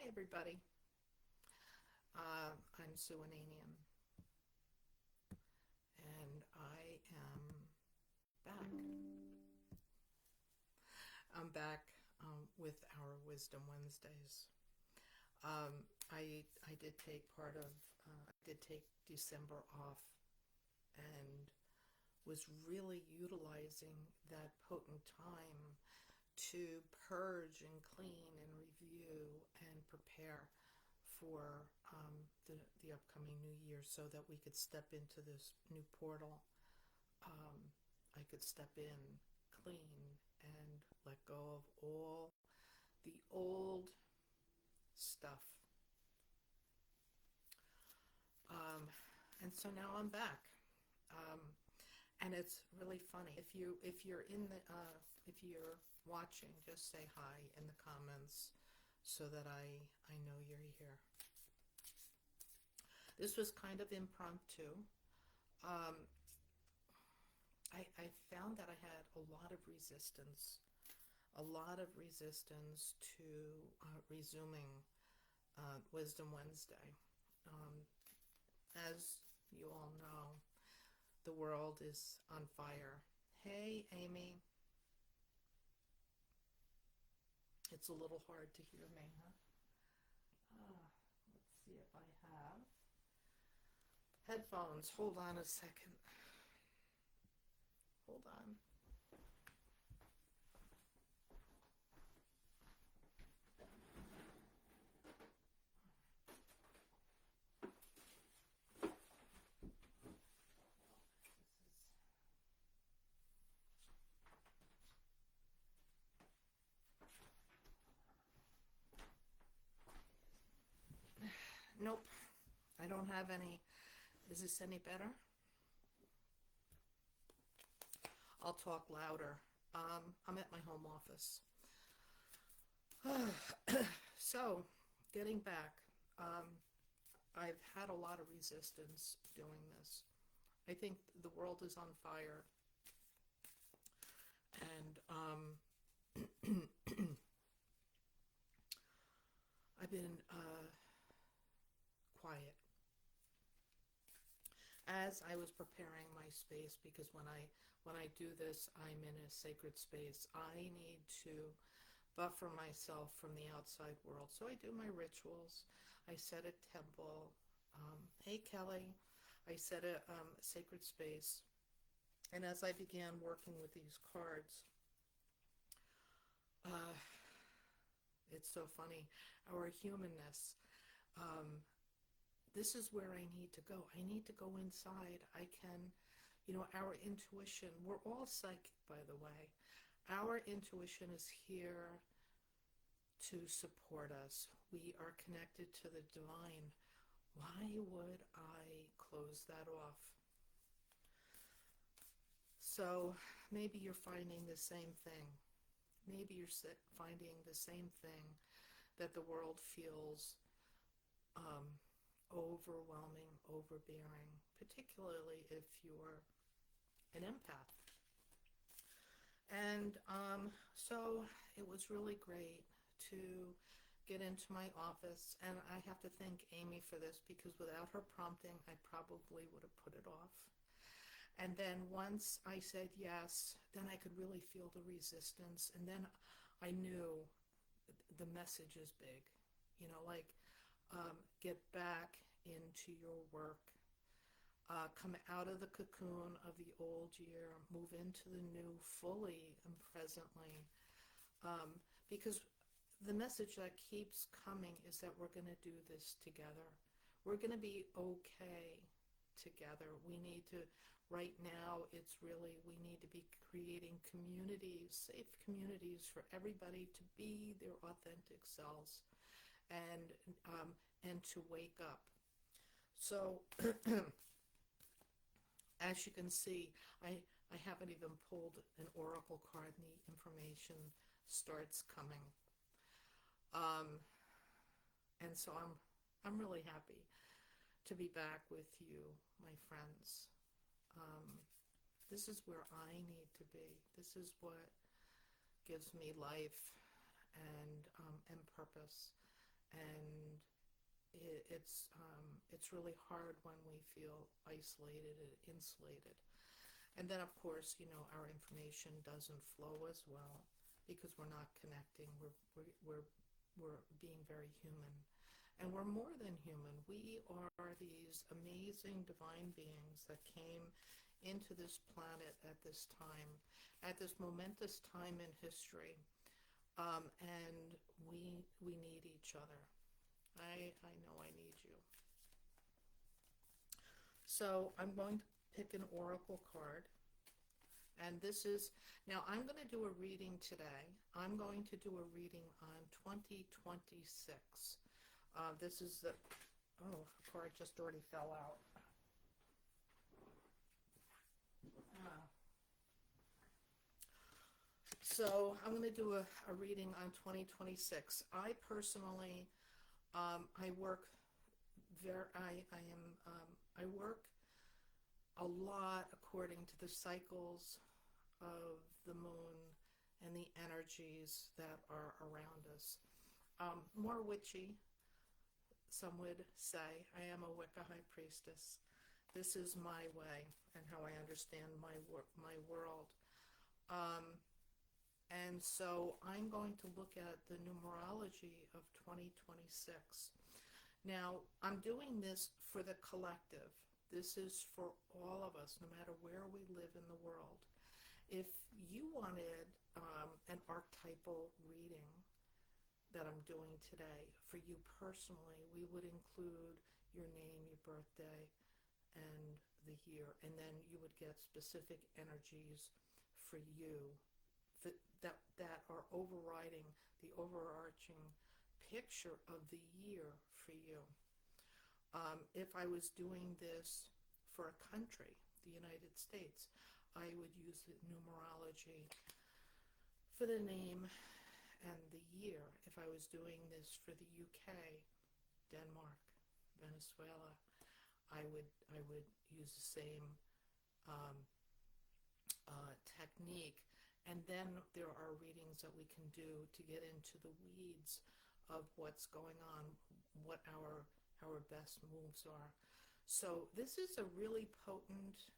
Hi, everybody. I'm Sue Ananian, and I am back. I'm back with our Wisdom Wednesdays. I did take I did take December off, and was really utilizing that potent time to purge and clean and review and prepare for the upcoming new year so that we could step into this new portal. I could step in clean and let go of all the old stuff. Um, and so now I'm back. Um, and it's really funny. If you're watching, just say hi in the comments so that I know you're here. This was kind of impromptu. Um, I found that I had a lot of resistance to resuming Wisdom Wednesday. Um, as you all know, the world is on fire. Hey, Amy. It's a little hard to hear me, huh? Let's see if I have headphones. Hold on a second. Hold on. Nope. I don't have any. Is this any better? I'll talk louder. I'm at my home office. So, getting back, I've had a lot of resistance doing this. I think the world is on fire, and I've been quiet as I was preparing my space, because when I do this, I'm in a sacred space. I need to buffer myself from the outside world. So I do my rituals. I set a temple. Hey, Kelly. I set a sacred space. And as I began working with these cards, uh, it's so funny. Our humanness. Um, this is where I need to go. I need to go inside. Our intuition, we're all psychic, by the way. Our intuition is here to support us. We are connected to the divine. Why would I close that off? So maybe you're finding the same thing. Maybe you're finding the same thing, that the world feels um, overwhelming, overbearing, particularly if you're an empath. And so it was really great to get into my office, and I have to thank Amy for this, because without her prompting, I probably would have put it off. And then once I said yes, then I could really feel the resistance, and then I knew the message is big. Get back into your work. Come out of the cocoon of the old year, move into the new fully and presently. Because the message that keeps coming is that we're going to do this together. We're going to be okay together. Right now, we need to be creating communities, safe communities for everybody to be their authentic selves, and to wake up. So, as you can see, I haven't even pulled an oracle card, and the information starts coming. Um, and so I'm really happy to be back with you, my friends. Um, this is where I need to be. This is what gives me life and purpose. and it's really hard when we feel isolated and insulated. And then, of course, our information doesn't flow as well because we're not connecting. We're being very human. And we're more than human. We are these amazing divine beings that came into this planet at this time, at this momentous time in history. And we need each other. I know I need you. So I'm going to pick an oracle card. And this is, now I'm going to do a reading today. I'm going to do a reading on 2026. This is the, oh, the card just already fell out. So I'm going to do a reading on 2026. I personally, I work I work a lot according to the cycles of the moon and the energies that are around us. More witchy, some would say. I am a Wicca high priestess. This is my way and how I understand my world. And so I'm going to look at the numerology of 2026. Now, I'm doing this for the collective. This is for all of us, no matter where we live in the world. If you wanted an archetypal reading that I'm doing today for you personally, we would include your name, your birthday, and the year, and then you would get specific energies for you that are overriding the overarching picture of the year for you. If I was doing this for a country, the United States, I would use the numerology for the name and the year. If I was doing this for the UK, Denmark, Venezuela, I would use the same technique. And then there are readings that we can do to get into the weeds of what's going on, what our best moves are. So this is a really potent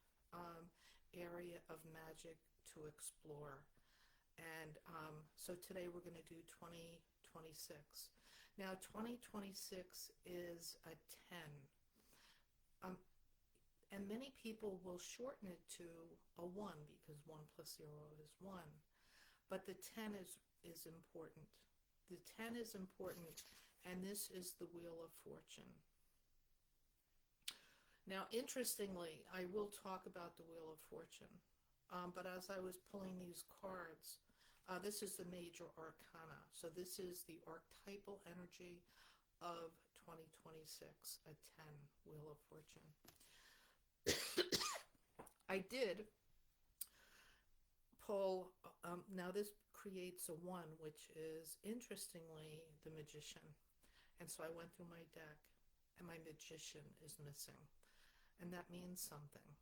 area of magic to explore. And so today we're going to do 2026. Now 2026 is a 10. And many people will shorten it to a 1 because 1 plus 0 is 1. But the 10 is important. The 10 is important, and this is the Wheel of Fortune. Now, interestingly, I will talk about the Wheel of Fortune. But as I was pulling these cards, this is the major arcana. So this is the archetypal energy of 2026, a 10, Wheel of Fortune. I did pull, now this creates a 1, which is, interestingly, the Magician. And so I went through my deck, and my Magician is missing. And that means something.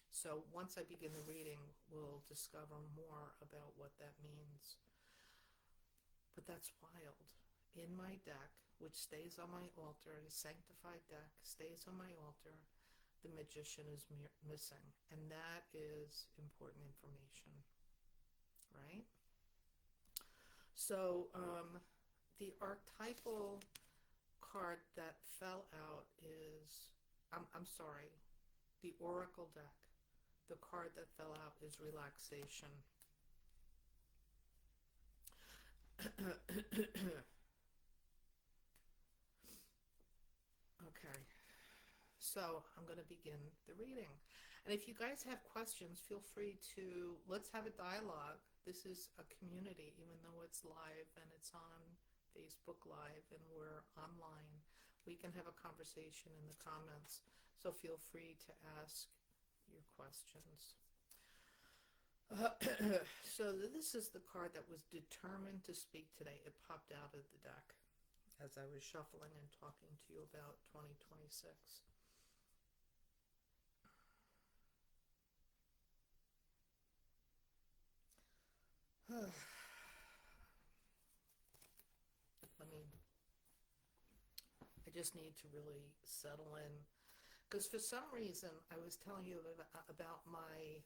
So once I begin the reading, we'll discover more about what that means. But that's wild. In my deck, which stays on my altar, a sanctified deck, stays on my altar, the Magician is missing. And that is important information, right? So the archetypal card that fell out is, I'm sorry, the oracle deck. The card that fell out is relaxation. Okay, so I'm going to begin the reading. And if you guys have questions, feel free to, let's have a dialogue. This is a community, even though it's live and it's on Facebook Live and we're online. We can have a conversation in the comments. So feel free to ask your questions. So this is the card that was determined to speak today. It popped out of the deck as I was shuffling and talking to you about 2026. I just need to really settle in. Because for some reason, I was telling you about my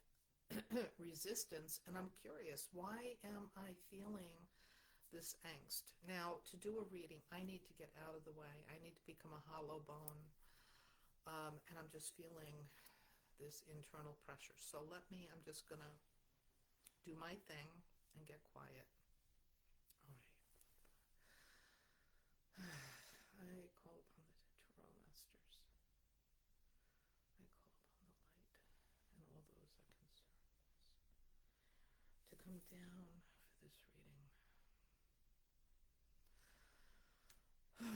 resistance, and I'm curious, why am I feeling this angst? Now, to do a reading, I need to get out of the way. I need to become a hollow bone, and I'm just feeling this internal pressure. So I'm just going to do my thing and get quiet. All right. I call upon the Tarot Masters. I call upon the light and all those that concern us to come down for this reading. Let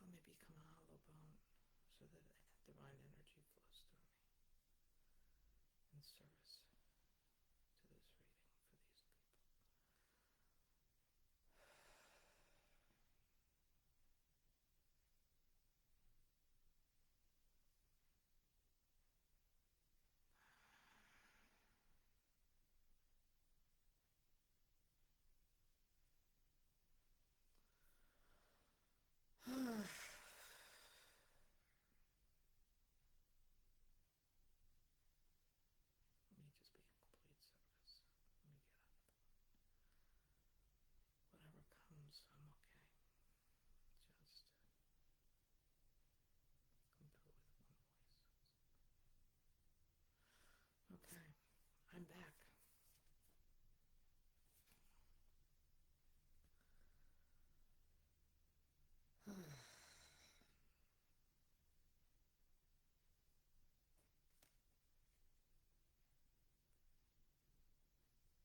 me become a hollow bone so that divine energy flows through me in service to this reading for these people. Let me just be in complete service. Let me get out of the way. Whatever comes, I'm okay. Just come through with one voice. Okay, I'm back.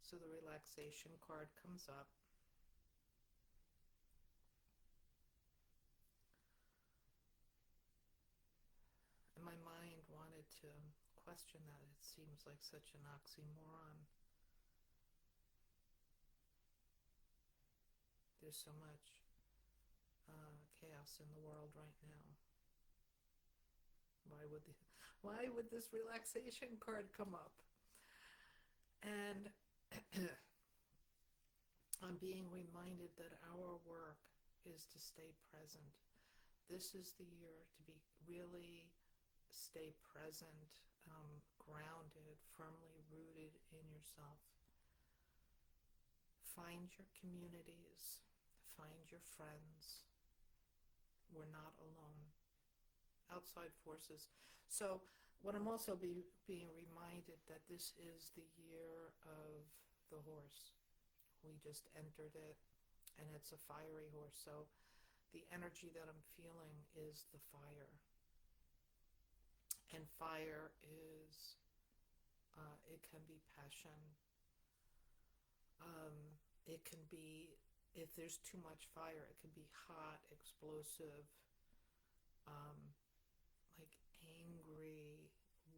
So the relaxation card comes up. And my mind wanted to question that. It seems like such an oxymoron. There's so much chaos in the world right now. Why would this relaxation card come up? And I'm being reminded that our work is to stay present. This is the year to be really stay present, grounded, firmly rooted in yourself. Find your communities, find your friends. We're not alone. Outside forces. So what I'm also being reminded that this is the year of the horse. We just entered it, and it's a fiery horse. So the energy that I'm feeling is the fire. And fire is, it can be passion. It can be, if there's too much fire, it can be hot, explosive, like angry,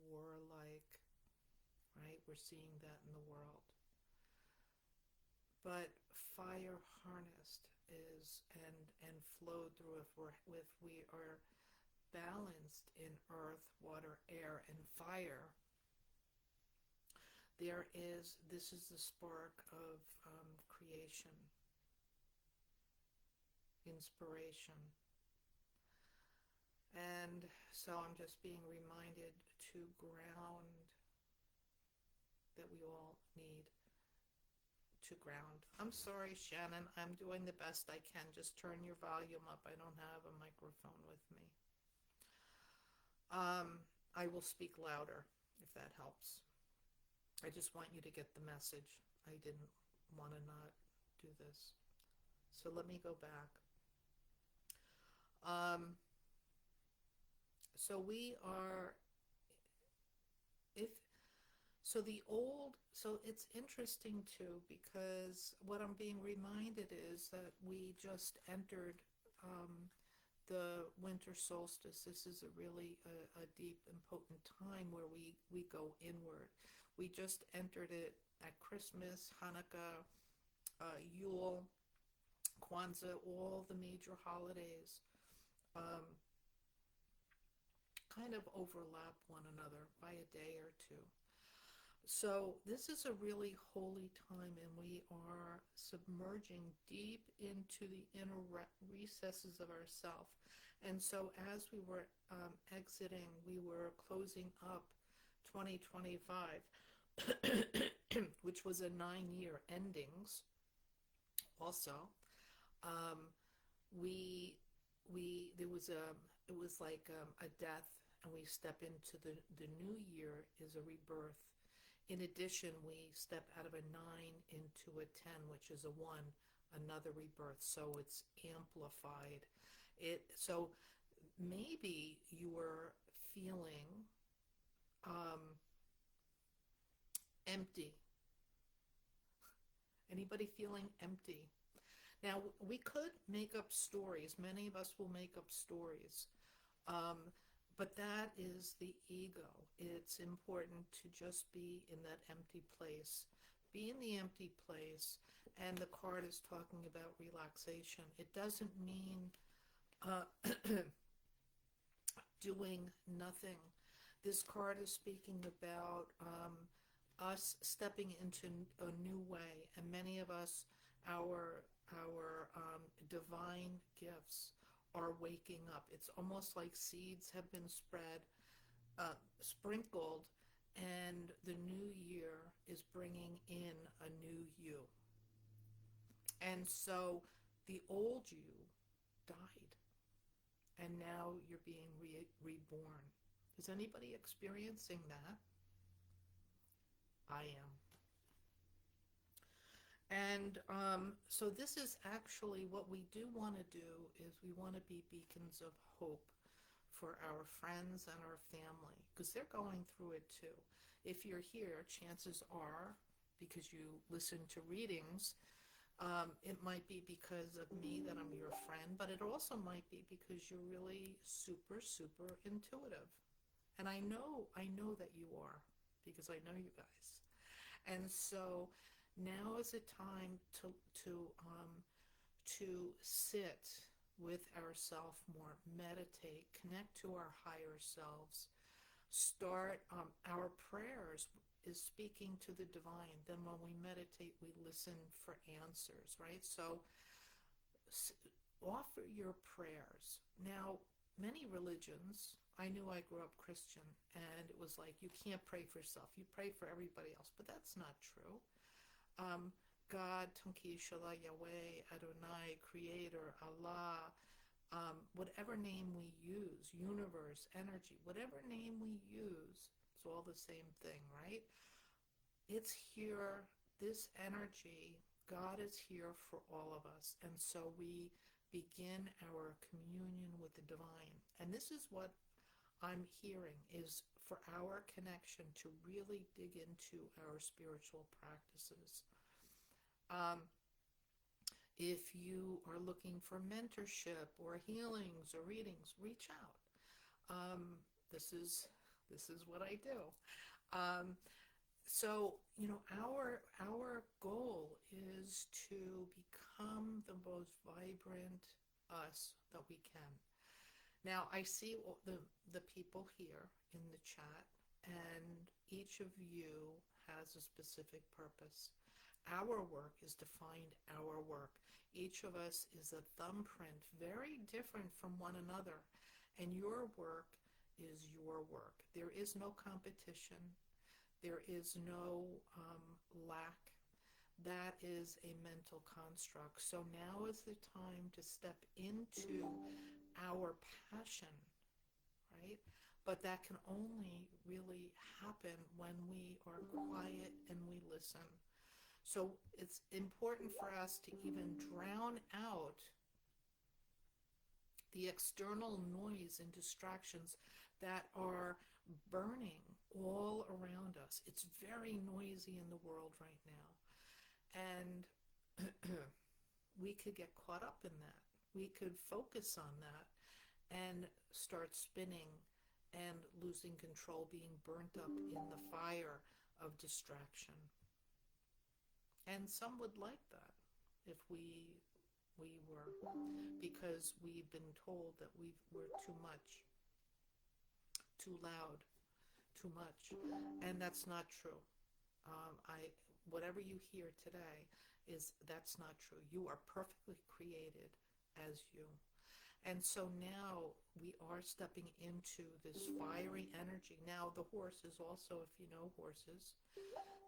warlike, right? We're seeing that in the world. But fire harnessed is and flowed through if we are balanced in earth, water, air, and fire. This is the spark of creation, inspiration. And so I'm just being reminded to ground, that we all need to ground. I'm sorry, Shannon, I'm doing the best I can. Just turn your volume up. I don't have a microphone with me. I will speak louder if that helps. I just want you to get the message. I didn't want to not do this. So let me go back. So we are, so it's interesting too, because what I'm being reminded is that we just entered the winter solstice. This is a really a deep and potent time where we go inward. We just entered it at Christmas, Hanukkah, Yule, Kwanzaa, all the major holidays kind of overlap one another by a day or two. So this is a really holy time, and we are submerging deep into the inner recesses of ourself. And so as we were exiting, we were closing up 2025, which was a 9-year endings also. Um, we there was a it was like a death, and we step into the new year is a rebirth. In addition, we step out of a 9 into a 10, which is a 1, another rebirth. So it's amplified. So maybe you were feeling um, empty. Anybody feeling empty? Now, we could make up stories. Many of us will make up stories. Um, but that is the ego. It's important to just be in that empty place. Be in the empty place. And the card is talking about relaxation. It doesn't mean doing nothing. This card is speaking about us stepping into a new way, and many of us, our divine gifts are waking up. It's almost like seeds have been sprinkled, and the new year is bringing in a new you. And so the old you died, and now you're being reborn. Is anybody experiencing that? I am. And so this is actually what we do want to do is we want to be beacons of hope for our friends and our family because they're going through it too. If you're here, chances are, because you listen to readings, it might be because of me that I'm your friend, but it also might be because you're really super, super intuitive. And I know that you are because I know you guys. And so now is the time to sit with ourselves more, meditate, connect to our higher selves, start our prayers is speaking to the divine. Then when we meditate, we listen for answers, right? So offer your prayers. Now, many religions, I knew I grew up Christian, and it was like, you can't pray for yourself. You pray for everybody else, but that's not true. God, Tunki Shala Yahweh, Adonai, Creator, Allah, whatever name we use, universe, energy, whatever name we use, it's all the same thing, right? It's here, this energy, God is here for all of us. And so we begin our communion with the divine. And this is what I'm hearing is for our connection to really dig into our spiritual practices. If you are looking for mentorship or healings or readings, reach out. This is what I do. So our goal is to become the most vibrant us that we can. Now I see the people here in the chat, and each of you has a specific purpose. Our work is to find our work. Each of us is a thumbprint, very different from one another. And your work is your work. There is no competition. There is no lack. That is a mental construct. So now is the time to step into our passion, right? But that can only really happen when we are quiet and we listen. So it's important for us to even drown out the external noise and distractions that are burning all around us. It's very noisy in the world right now. And we could get caught up in that. We could focus on that and start spinning and losing control, being burnt up in the fire of distraction. And some would like that if we were, because we've been told that we're too much, too loud, too much, and that's not true. Whatever you hear today is that's not true. You are perfectly created as you. And so now we are stepping into this fiery energy. Now, the horse is also, if you know horses,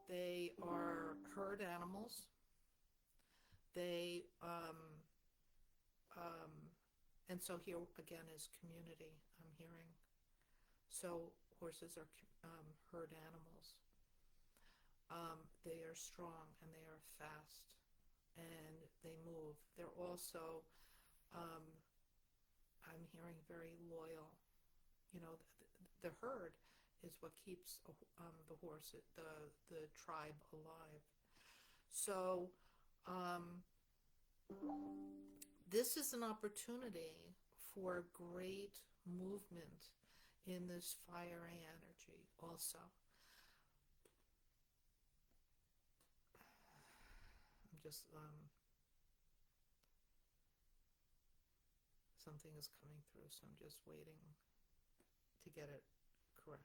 they are herd animals. They, um, and so here again is community, I'm hearing. So horses are herd animals. They are strong and they are fast and they move. They're also, um, I'm hearing, very loyal. You know, the herd is what keeps the horse, the tribe alive. So um, this is an opportunity for great movement in this fiery energy also. I'm just, something is coming through, so I'm just waiting to get it correct.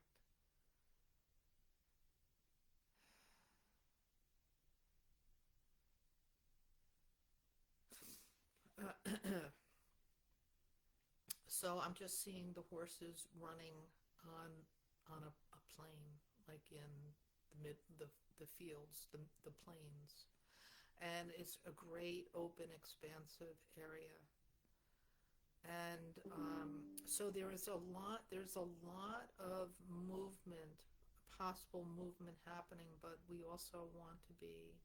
So I'm just seeing the horses running on a plain, like in the fields, the plains, and it's a great open, expansive area. And so there's a lot of movement, possible movement happening, but we also want to be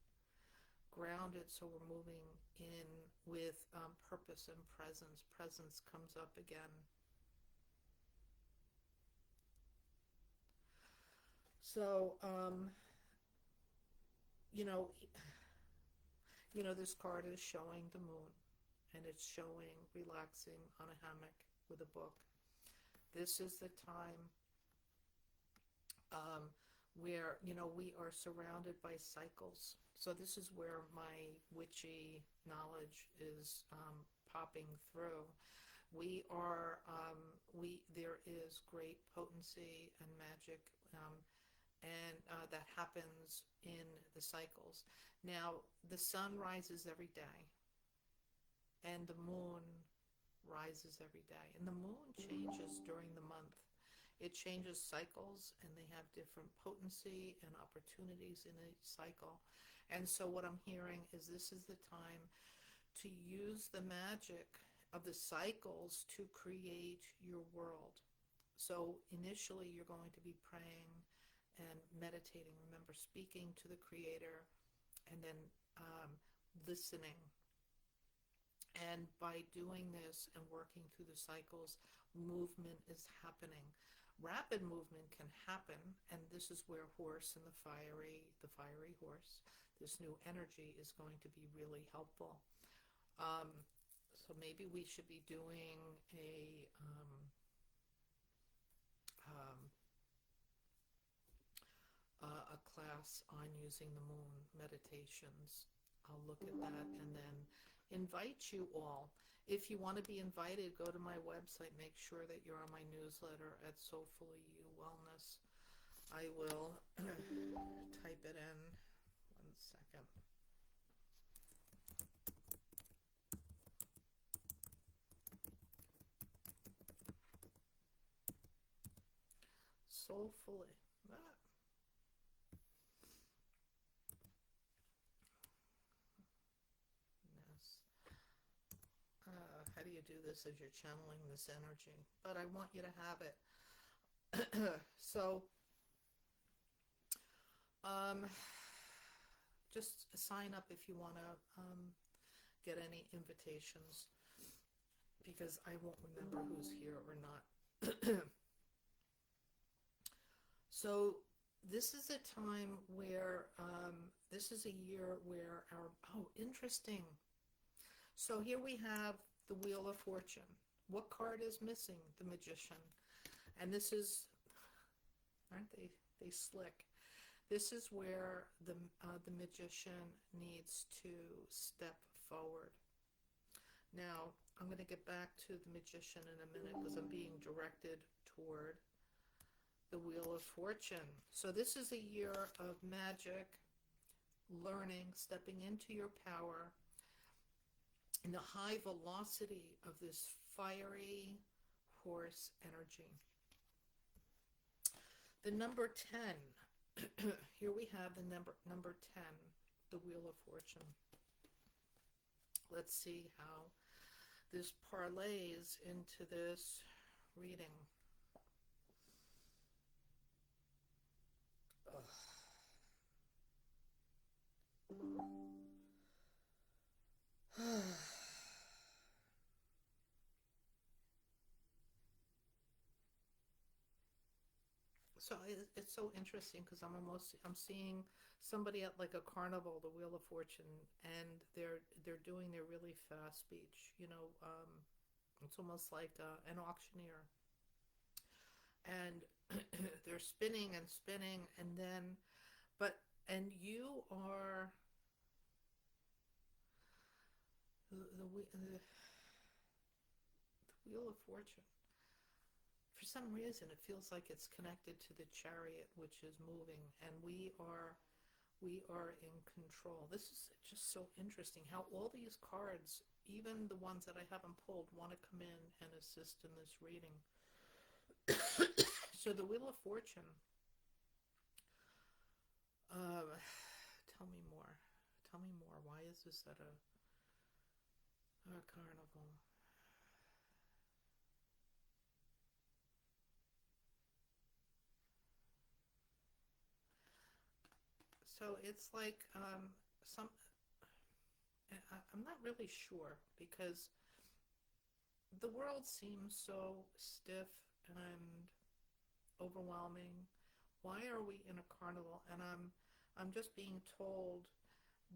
grounded, so we're moving in with purpose and presence. Presence comes up again. So, you know, this card is showing the moon, and it's showing relaxing on a hammock with a book. This is the time where, we are surrounded by cycles. So this is where my witchy knowledge is popping through. We are, there is great potency and magic, and that happens in the cycles. Now, the sun rises every day, and the moon rises every day, and the moon changes during the month. It changes cycles, and they have different potency and opportunities in each cycle. And so what I'm hearing is this is the time to use the magic of the cycles to create your world. So initially you're going to be praying and meditating. Remember, speaking to the Creator, and then listening. And by doing this and working through the cycles, movement is happening. Rapid movement can happen, and this is where horse and the fiery horse, this new energy is going to be really helpful. Um, so maybe we should be doing um, a class on using the moon meditations. I'll look at that and then invite you all. If you want to be invited, go to my website. Make sure that you're on my newsletter at Soulfully You Wellness. I will type it in. 1 second. Soulfully. Ah. Yes. How do you do this as you're channeling this energy? But I want you to have it. So, um, just sign up if you want to get any invitations, because I won't remember who's here or not. So this is a time where, this is a year where interesting. So here we have the Wheel of Fortune. What card is missing? The Magician. And this is, aren't they slick? This is where the magician needs to step forward. Now, I'm going to get back to the magician in a minute because I'm being directed toward the Wheel of Fortune. So this is a year of magic, learning, stepping into your power, in the high velocity of this fiery horse energy. The number 10. Here we have the number 10, the Wheel of Fortune. Let's see how this parlays into this reading. So it's so interesting because I'm seeing somebody at like a carnival, the Wheel of Fortune, and they're doing their really fast speech. It's almost like an auctioneer, and they're spinning and spinning, and then but and you are the Wheel of Fortune. For some reason, it feels like it's connected to the chariot, which is moving, and we are in control. This is just so interesting how all these cards, even the ones that I haven't pulled, want to come in and assist in this reading. So the Wheel of Fortune, uh, tell me more. Tell me more. Why is this at a carnival? So it's like I'm not really sure because the world seems so stiff and overwhelming. Why are we in a carnival? And I'm just being told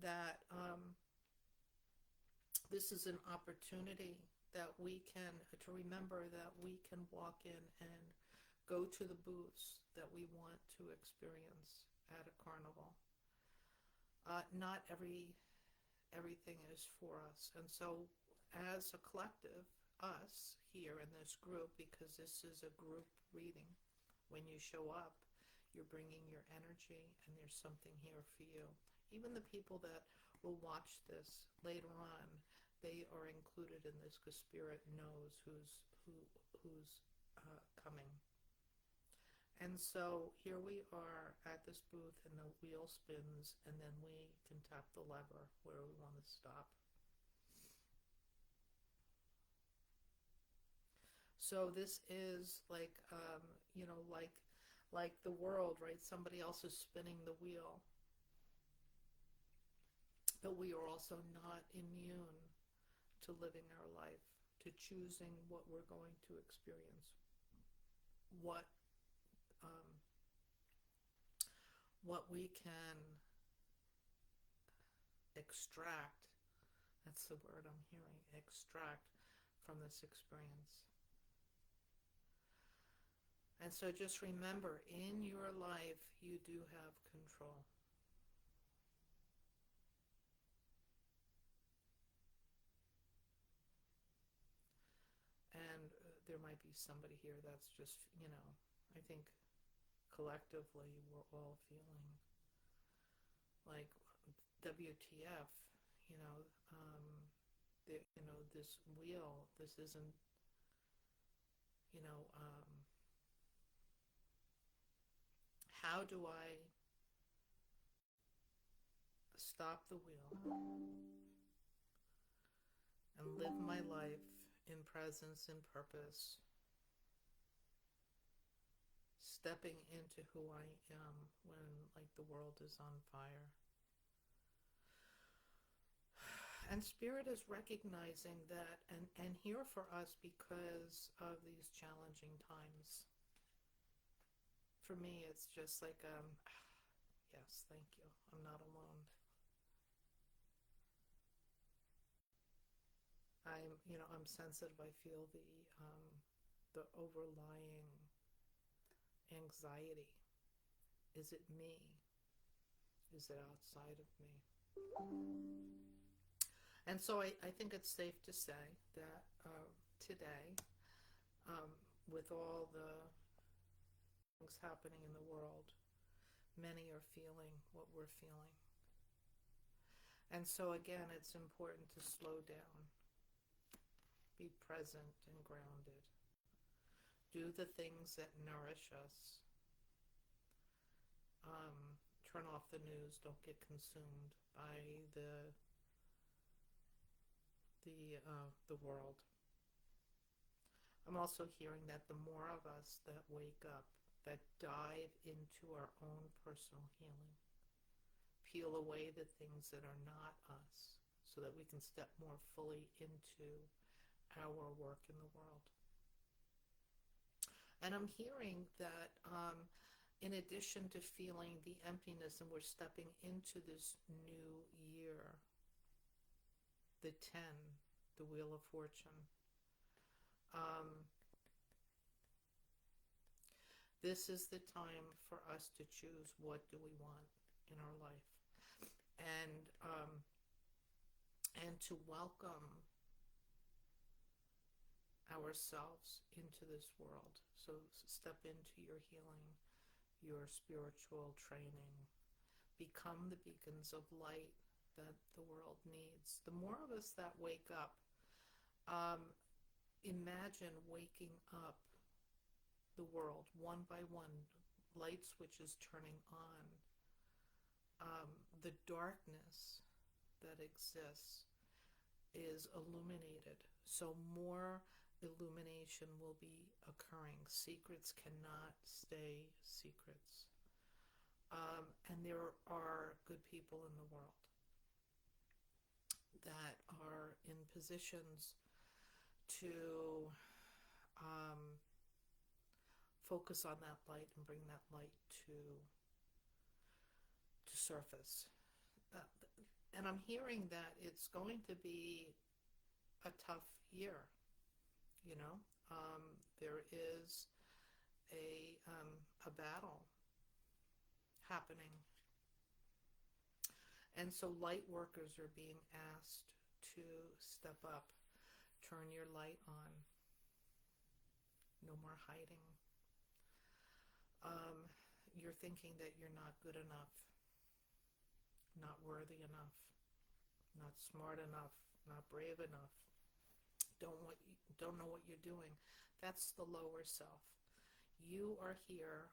that this is an opportunity that we can to remember that we can walk in and go to the booths that we want to experience at a carnival. Not everything is for us, and so as a collective, us here in this group, because this is a group reading, when you show up, you're bringing your energy, and there's something here for you. Even the people that will watch this later on, they are included in this because Spirit knows who's coming. And so here we are at this booth, and the wheel spins, and then we can tap the lever where we want to stop. So this is like, like the world, right? Somebody else is spinning the wheel, but we are also not immune to living our life, to choosing what we're going to experience, what um, what we can extract. That's the word I'm hearing, extract from this experience. And so just remember, in your life, you do have control. And there might be somebody here that's just, I think collectively we're all feeling like WTF, you know, um, this wheel, this isn't, you know, how do I stop the wheel and live my life in presence and purpose, stepping into who I am when like the world is on fire. And Spirit is recognizing that and here for us because of these challenging times. For me, it's just like, yes, thank you. I'm not alone. I'm sensitive. I feel the overlying anxiety. Is it me? Is it outside of me? And so I think it's safe to say that today, um, with all the things happening in the world, many are feeling what we're feeling. And so again, it's important to slow down Be present and grounded. Do the things that nourish us. Turn off the news. Don't get consumed by the world. I'm also hearing that the more of us that wake up, that dive into our own personal healing, peel away the things that are not us, so that we can step more fully into our work in the world. And I'm hearing that in addition to feeling the emptiness, and we're stepping into this new year, the 10, the Wheel of Fortune. This is the time for us to choose what do we want in our life, and to welcome ourselves into this world. So step into your healing, your spiritual training, become the beacons of light that the world needs. The more of us that wake up, imagine waking up the world one by one, light switches turning on. The darkness that exists is illuminated. So more illumination will be occurring. Secrets cannot stay secrets. And there are good people in the world that are in positions to focus on that light and bring that light to surface. And I'm hearing that it's going to be a tough year. You know, there is a battle happening. And so light workers are being asked to step up, turn your light on. No more hiding. You're thinking that you're not good enough, not worthy enough, not smart enough, not brave enough, don't know what you're doing. That's the lower self. You are here,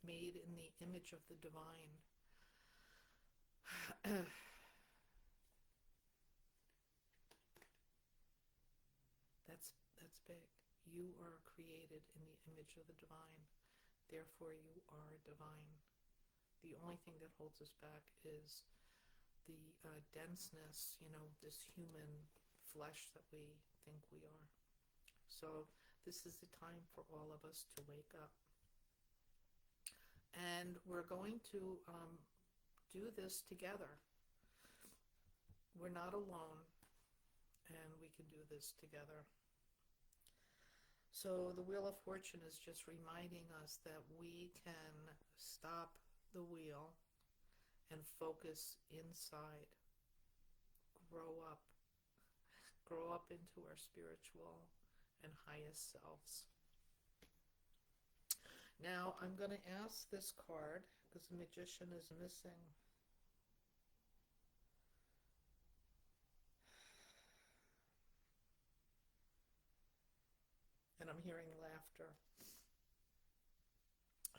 made in the image of the divine. That's big. You are created in the image of the divine. Therefore, you are divine. The only thing that holds us back is the denseness, this human flesh that we think we are. So this is the time for all of us to wake up. And we're going to do this together. We're not alone, and we can do this together. So the Wheel of Fortune is just reminding us that we can stop the wheel and focus inside. Grow up into our spiritual and highest selves. Now I'm going to ask this card, because the Magician is missing. And I'm hearing laughter.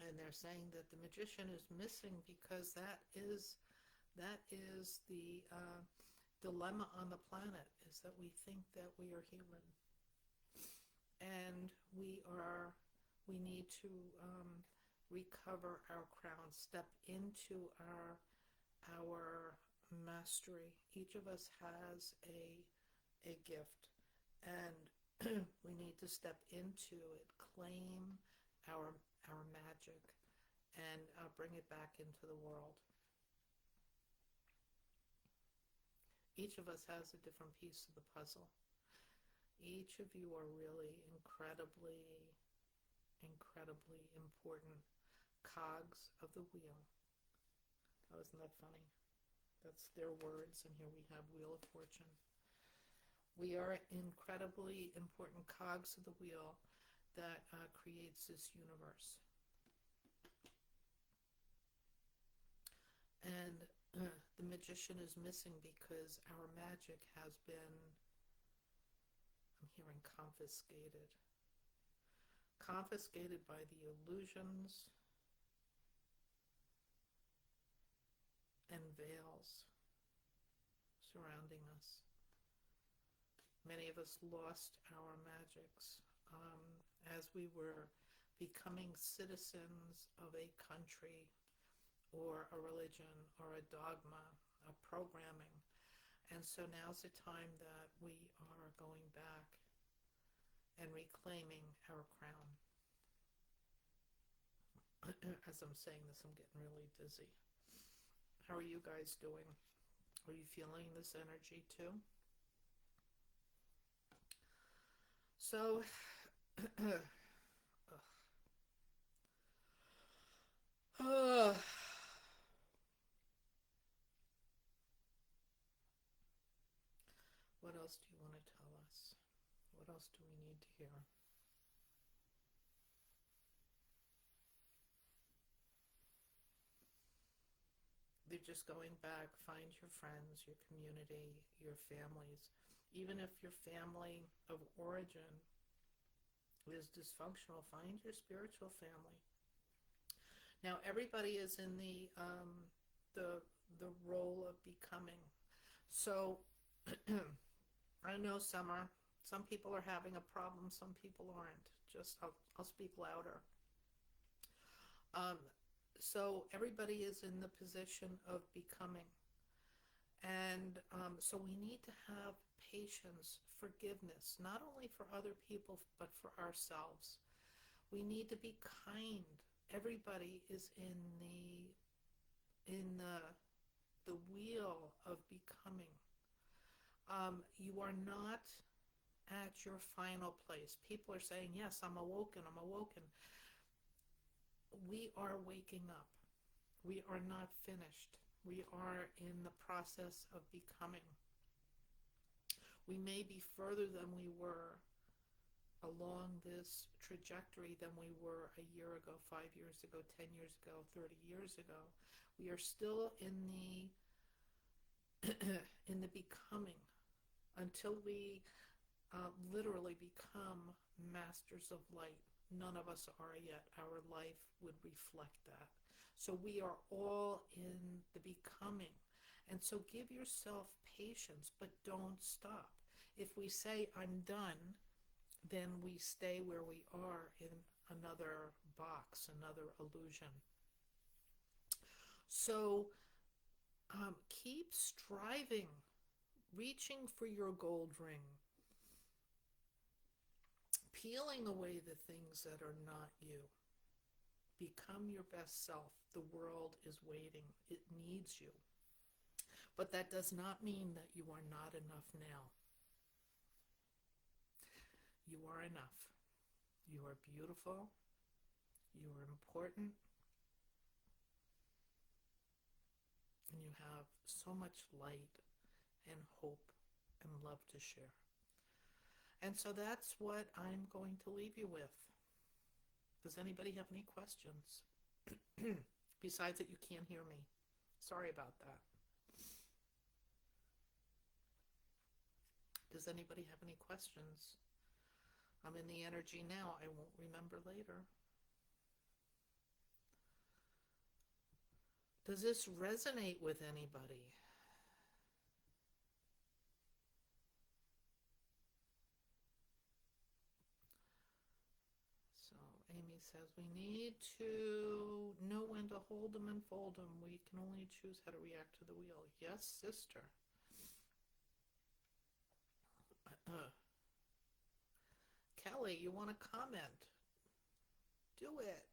And they're saying that the Magician is missing because that is the dilemma on the planet, is that we think that we are human. And we need to recover our crown, step into our mastery. Each of us has a gift, and we need to step into it, claim our magic, and bring it back into the world. Each of us has a different piece of the puzzle. Each of you are really incredibly important cogs of the wheel. Oh, isn't that funny? That's their words, and here we have Wheel of Fortune. We are incredibly important cogs of the wheel that creates this universe. And the Magician is missing because our magic has been hearing confiscated. Confiscated by the illusions and veils surrounding us. Many of us lost our magics as we were becoming citizens of a country or a religion or a dogma, a programming. And so now's the time that we are going back and reclaiming our crown. As I'm saying this, I'm getting really dizzy. How are you guys doing? Are you feeling this energy too? So, what else do you want to tell us? What else do we need to hear? They're just going back, find your friends, your community, your families. Even if your family of origin is dysfunctional, find your spiritual family. Now, everybody is in the role of becoming. So, I know some people are having a problem, some people aren't. I'll speak louder. Um, so everybody is in the position of becoming. And so we need to have patience, forgiveness, not only for other people, but for ourselves. We need to be kind. Everybody is in the wheel of becoming. You are not at your final place. People are saying, yes, I'm awoken, I'm awoken. We are waking up. We are not finished. We are in the process of becoming. We may be further than we were along this trajectory than we were a year ago, 5 years ago, 10 years ago, 30 years ago. We are still in the in the becoming until we literally become masters of light. None of us are yet. Our life would reflect that. So we are all in the becoming. And so give yourself patience, but don't stop. If we say, I'm done, then we stay where we are in another box, another illusion. So keep striving, reaching for your gold ring, peeling away the things that are not you. Become your best self. The world is waiting. It needs you. But that does not mean that you are not enough now. You are enough. You are beautiful. You are important. And you have so much light and hope and love to share. And so that's what I'm going to leave you with. Does anybody have any questions? Besides that you can't hear me. Sorry about that. Does anybody have any questions? I'm in the energy now. I won't remember later. Does this resonate with anybody? So Amy says we need to know when to hold them and fold them. We can only choose how to react to the wheel. Yes, sister. Kelly, you want to comment? Do it.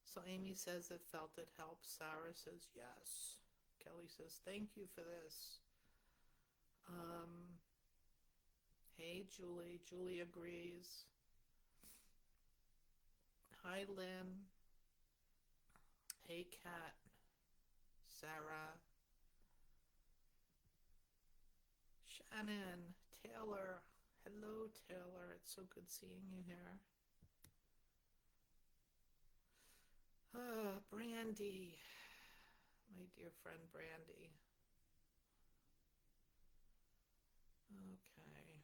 So Amy says it felt it helped. Sarah says yes. Kelly says thank you for this. Hey Julie. Julie agrees. Hi Lynn. Hey Kat. Sarah. Shannon. Taylor. Hello Taylor. It's so good seeing you here. Brandy, my dear friend Brandy. Okay.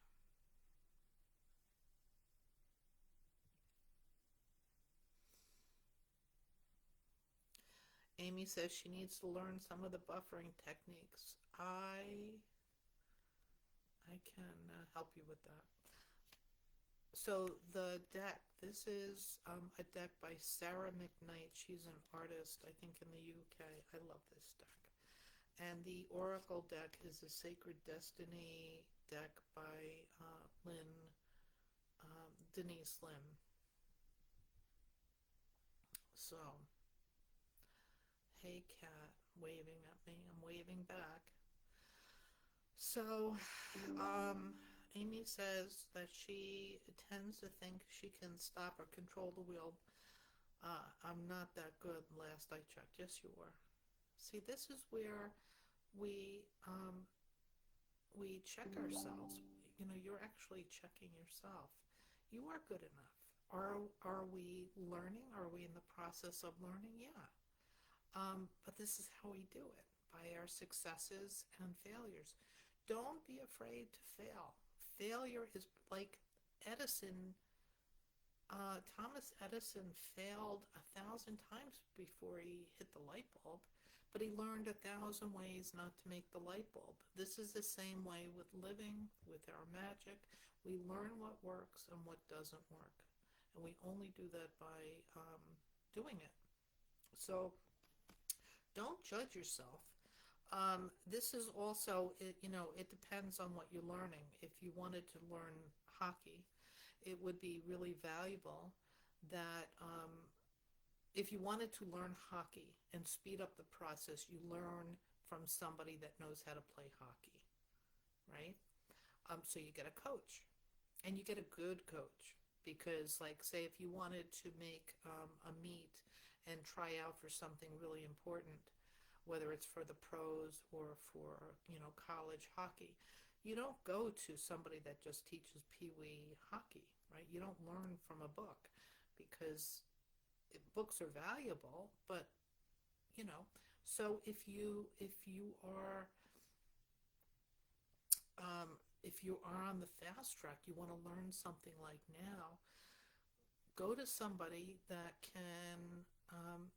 Amy says she needs to learn some of the buffering techniques. I can help you with that. So the deck, this is a deck by Sarah McKnight. She's an artist, I think, in the UK. I love this deck. And the Oracle deck is a Sacred Destiny deck by Denise Lynn. So, hey cat, waving at me. I'm waving back. So, um, Amy says that she tends to think she can stop or control the wheel. I'm not that good. Last I checked, yes, you were. See, this is where we we check ourselves. You know, you're actually checking yourself. You are good enough. Are we learning? Are we in the process of learning? Yeah. But this is how we do it, by our successes and failures. Don't be afraid to fail. Failure is like Edison. Thomas Edison failed 1,000 times before he hit the light bulb, but he learned 1,000 ways not to make the light bulb. This is the same way with living, with our magic. We learn what works and what doesn't work, and we only do that by doing it. So don't judge yourself. This is also, it depends on what you're learning. If you wanted to learn hockey, it would be really valuable that if you wanted to learn hockey and speed up the process, you learn from somebody that knows how to play hockey, right? So you get a coach, and you get a good coach, because, like, say if you wanted to make a meet and try out for something really important, whether it's for the pros or for, college hockey, you don't go to somebody that just teaches pee-wee hockey, right? You don't learn from a book, because books are valuable, but, you know, so if you are if you are on the fast track, you want to learn something like now, go to somebody that can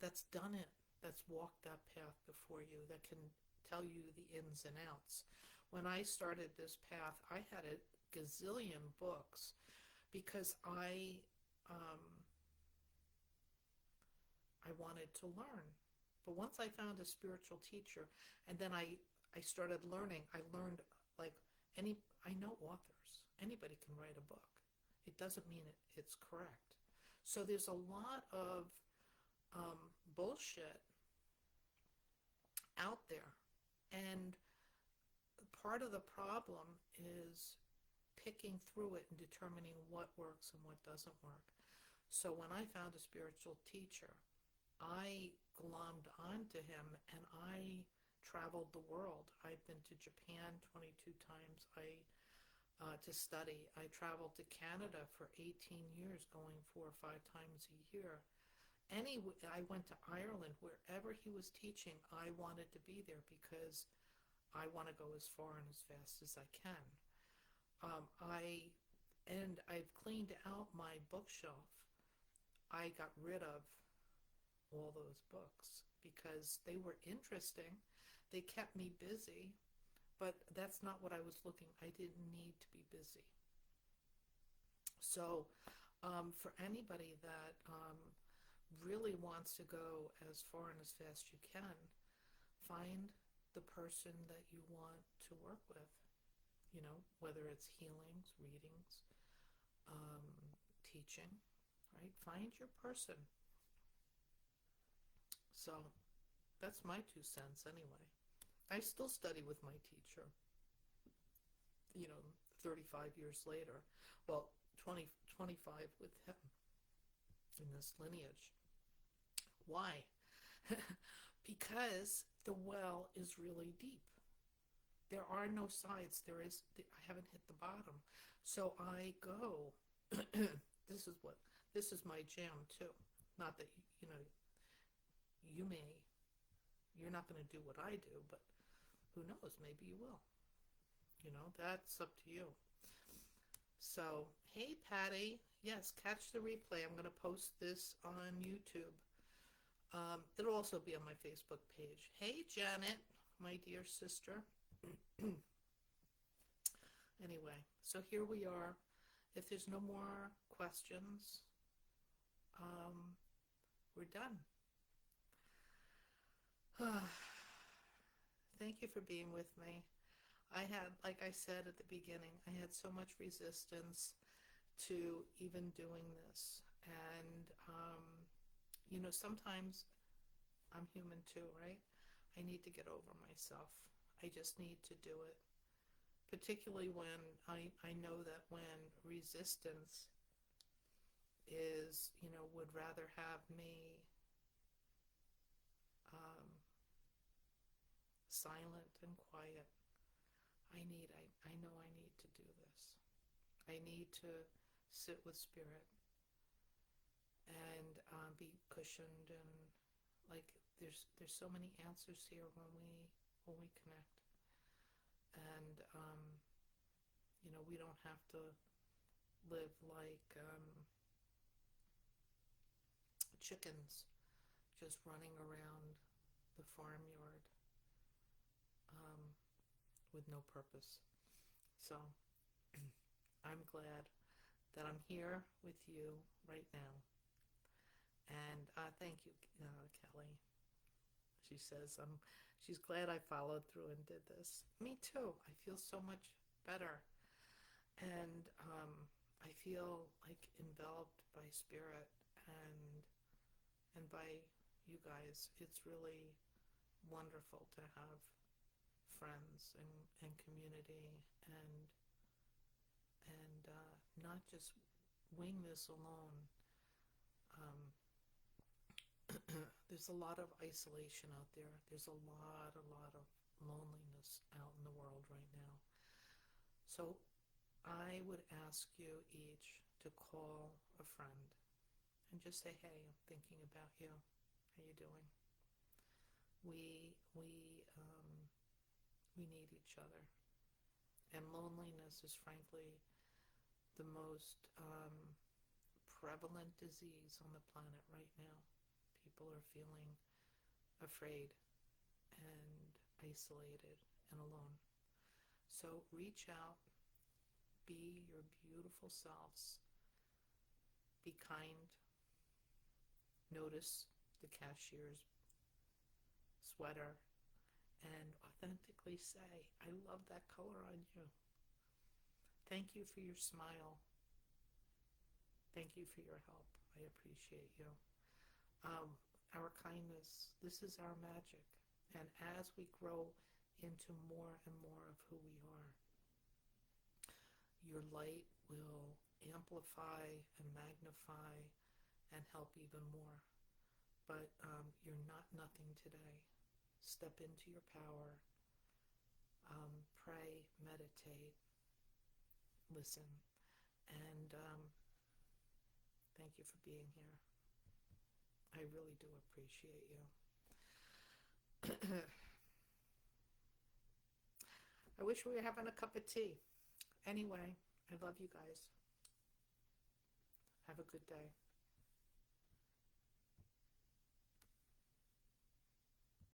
that's done it, that's walked that path before you, that can tell you the ins and outs. When I started this path, I had a gazillion books, because um, I wanted to learn. But once I found a spiritual teacher, and then I started learning, I learned, like, I know authors. Anybody can write a book. It doesn't mean it's correct. So there's a lot of bullshit out there. And part of the problem is picking through it and determining what works and what doesn't work. So when I found a spiritual teacher, I glommed onto him, and I traveled the world. I've been to Japan 22 times to study. I traveled to Canada for 18 years, going 4 or 5 times a year. I went to Ireland. Wherever he was teaching, I wanted to be there, because I want to go as far and as fast as I can. I've cleaned out my bookshelf. I got rid of all those books because they were interesting. They kept me busy, but that's not what I was looking. I didn't need to be busy. So, for anybody that really wants to go as far and as fast you can, find the person that you want to work with. Whether it's healings, readings, um, teaching, right? Find your person. So that's my 2 cents anyway. I still study with my teacher, you know, 35 years later. Well, 25 with him in this lineage. Why? Because the well is really deep. There are no sides. I haven't hit the bottom. So I go, this is my jam too. Not that, you may, you're not going to do what I do, but who knows, maybe you will. That's up to you. So, hey, Patty. Yes, catch the replay. I'm going to post this on YouTube. It'll also be on my Facebook page. Hey, Janet, my dear sister. Anyway, so here we are. If there's no more questions, um, we're done. Thank you for being with me. I had, like I said at the beginning, I had so much resistance to even doing this. And, sometimes I'm human too, right? I need to get over myself. I just need to do it. Particularly when I know that when resistance is, would rather have me um, silent and quiet. I know I need to do this. I need to sit with spirit and be cushioned, and like there's so many answers here when we connect, and we don't have to live like chickens just running around the farmyard um, with no purpose. So I'm glad that I'm here with you right now. And thank you, Kelly. She says she's glad I followed through and did this. Me too. I feel so much better. And I feel like enveloped by spirit and by you guys. It's really wonderful to have friends and community and not just wing this alone. Um, there's a lot of isolation out there. There's a lot of loneliness out in the world right now. So I would ask you each to call a friend and just say, "Hey, I'm thinking about you. How you doing?" We need each other, and loneliness is frankly the most prevalent disease on the planet right now. People are feeling afraid and isolated and alone. So reach out, be your beautiful selves, be kind, notice the cashier's sweater, and authentically say, "I love that color on you. Thank you for your smile. Thank you for your help. I appreciate you." Our kindness, this is our magic. And as we grow into more and more of who we are, your light will amplify and magnify and help even more. But you're not nothing today. Step into your power. Pray, meditate, listen, and thank you for being here. I really do appreciate you. I wish we were having a cup of tea. Anyway, I love you guys. Have a good day.